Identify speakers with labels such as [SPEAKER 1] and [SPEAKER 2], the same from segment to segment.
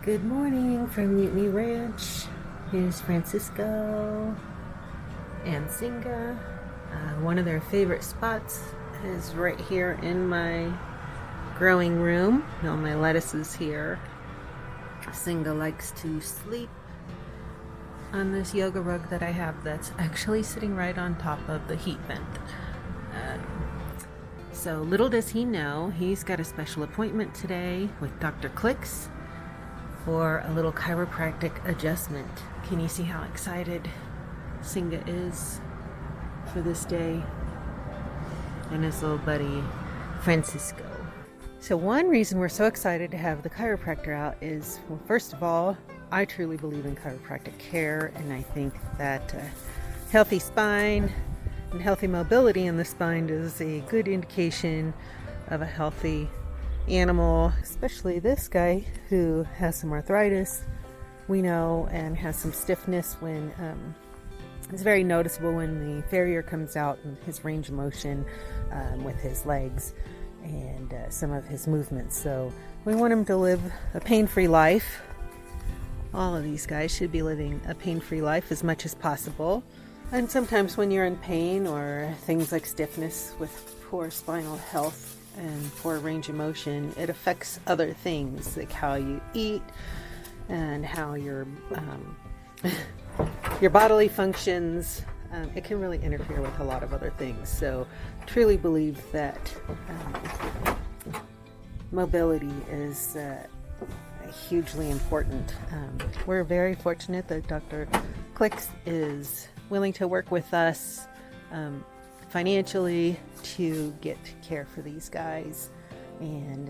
[SPEAKER 1] Good morning from Mutiny Ranch. Here's Francisco and Singa. One of their favorite spots is right here in my growing room. All my lettuces here. Singa likes to sleep on this yoga rug that I have that's actually sitting right on top of the heat vent. So little does he know, he's got a special appointment today with Dr. Klix for a little chiropractic adjustment. Can you see how excited Singa is for this day? And his little buddy Francisco. So one reason we're so excited to have the chiropractor out is, well, first of all, I truly believe in chiropractic care, and I think that healthy spine and healthy mobility in the spine is a good indication of a healthy animal, especially this guy who has some arthritis, we know, and has some stiffness when it's very noticeable when the farrier comes out and his range of motion with his legs and some of his movements. So we want him to live a pain-free life. All of these guys should be living a pain-free life as much as possible. And sometimes when you're in pain or things like stiffness with poor spinal health and poor range of motion, it affects other things like how you eat and how your bodily functions. It can really interfere with a lot of other things. So truly believe that mobility is hugely important. We're very fortunate that Dr. Klix is willing to work with us financially to get care for these guys, and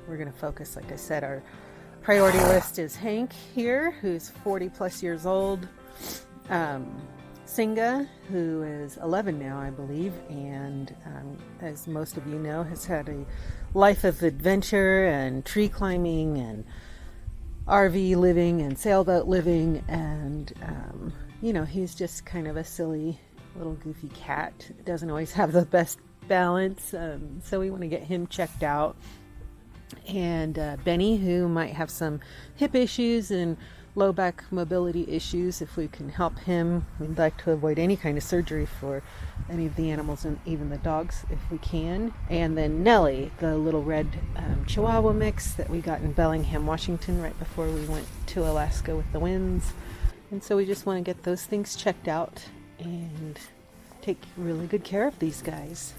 [SPEAKER 1] we're going to focus, like I said, our priority list is Hank here, who's 40 plus years old, Singa, who is 11 now, I believe, and as most of you know, has had a life of adventure and tree climbing and RV living and sailboat living, and he's just kind of a silly little goofy cat. Doesn't always have the best balance, so we want to get him checked out. And Benny, who might have some hip issues and low back mobility issues, if we can help him, we'd like to avoid any kind of surgery for any of the animals and even the dogs if we can. And then Nellie, the little red Chihuahua mix that we got in Bellingham, Washington right before we went to Alaska with the winds. And so we just want to get those things checked out and take really good care of these guys.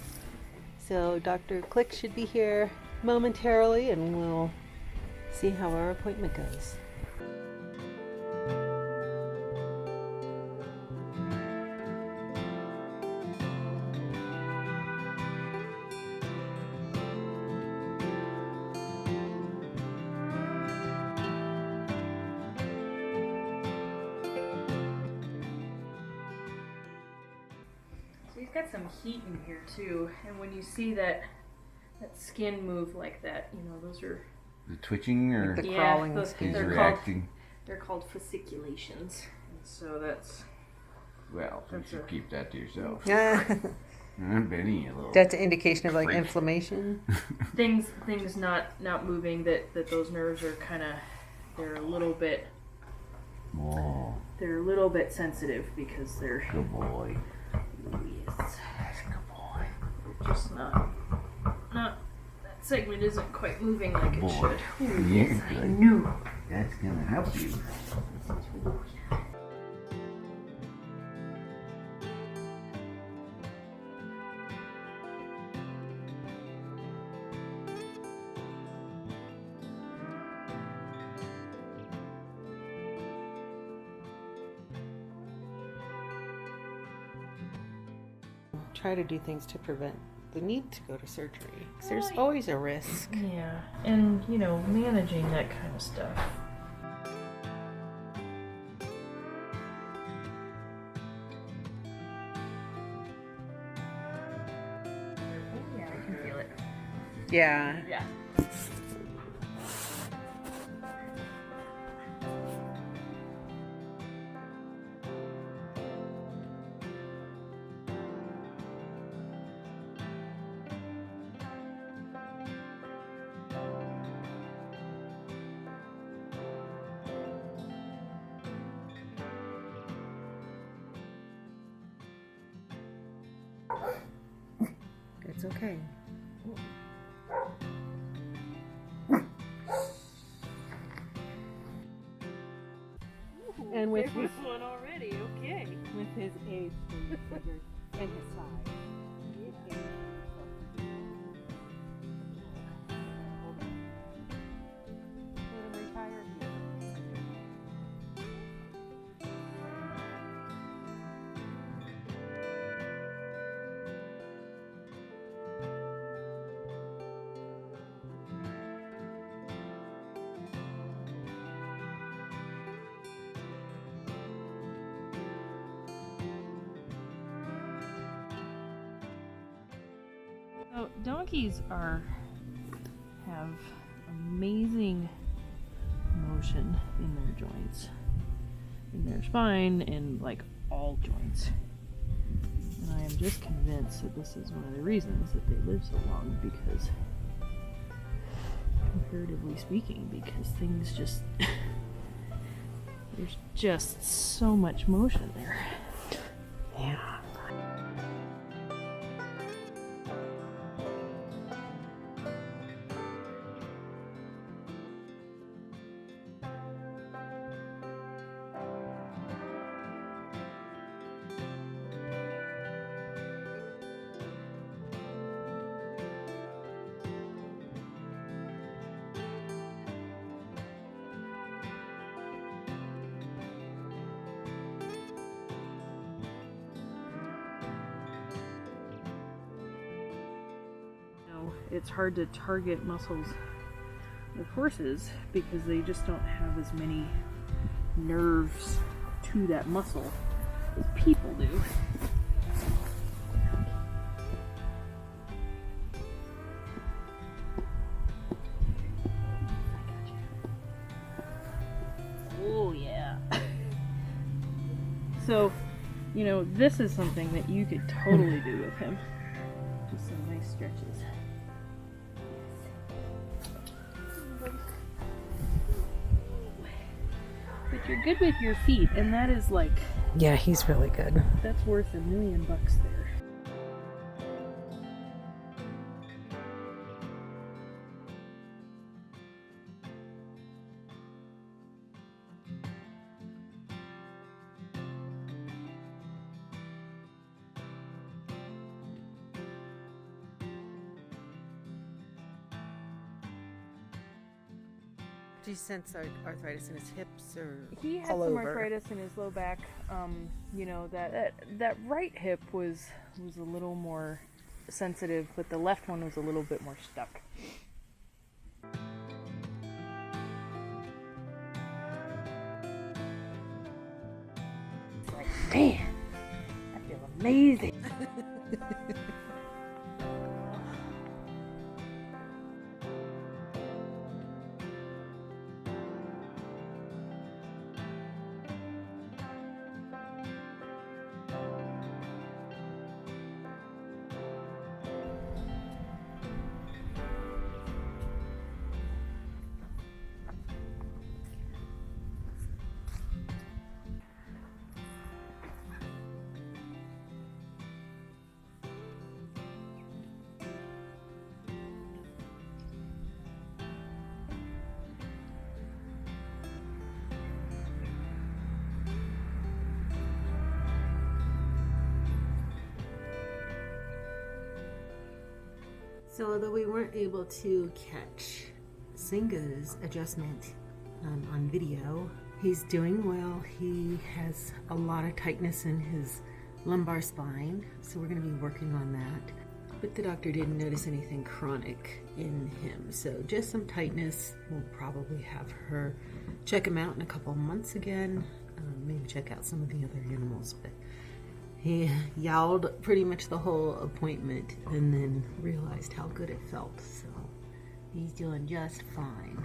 [SPEAKER 1] So Dr. Klix should be here momentarily, and we'll see how our appointment goes.
[SPEAKER 2] So he's got some heat in here too, and when you see that skin move like that, those are
[SPEAKER 3] the twitching or
[SPEAKER 1] the crawling
[SPEAKER 3] he's
[SPEAKER 2] they're
[SPEAKER 3] reacting.
[SPEAKER 2] They're called fasciculations, and so that's
[SPEAKER 3] you should keep that to yourself. Benny, a little.
[SPEAKER 1] That's an indication of like
[SPEAKER 3] freak.
[SPEAKER 1] Inflammation.
[SPEAKER 2] things not moving. That those nerves are they're a little bit.
[SPEAKER 3] Oh,
[SPEAKER 2] They're a little bit sensitive because they're.
[SPEAKER 3] good boy.
[SPEAKER 2] Yes.
[SPEAKER 3] That's a good boy.
[SPEAKER 2] Just not that segment isn't quite moving like it
[SPEAKER 3] Boy.
[SPEAKER 2] should. Ooh,
[SPEAKER 3] Yeah,
[SPEAKER 2] yes, I
[SPEAKER 3] good.
[SPEAKER 2] knew.
[SPEAKER 3] That's gonna help you.
[SPEAKER 1] Try to do things to prevent the need to go to surgery, because there's always a risk.
[SPEAKER 2] Yeah, and managing that kind of stuff. Yeah, I can feel it.
[SPEAKER 1] Yeah.
[SPEAKER 2] Yeah.
[SPEAKER 1] It's okay. And with his
[SPEAKER 2] one already, okay.
[SPEAKER 1] with his age figures and his size. Let him retire here.
[SPEAKER 2] So donkeys have amazing motion in their joints, in their spine, and like all joints. And I am just convinced that this is one of the reasons that they live so long, because comparatively speaking, because things just there's just so much motion there.
[SPEAKER 1] Yeah.
[SPEAKER 2] It's hard to target muscles with horses because they just don't have as many nerves to that muscle as people do. Oh yeah. So, you know, this is something that you could totally do with him. Just some nice stretches. But you're good with your feet, and that is like,
[SPEAKER 1] Yeah, he's really good.
[SPEAKER 2] that's worth $1 million there.
[SPEAKER 1] Do you sense arthritis in his hips or
[SPEAKER 2] He had
[SPEAKER 1] all
[SPEAKER 2] some
[SPEAKER 1] over?
[SPEAKER 2] arthritis in his low back. You know, that right hip was a little more sensitive, but the left one was a little bit more stuck. It's like, man, I feel amazing.
[SPEAKER 1] So although we weren't able to catch Singa's adjustment on video, he's doing well. He has a lot of tightness in his lumbar spine, so we're going to be working on that. But the doctor didn't notice anything chronic in him, so just some tightness. We'll probably have her check him out in a couple of months again, maybe check out some of the other animals, but he yowled pretty much the whole appointment and then realized how good it felt, so he's doing just fine.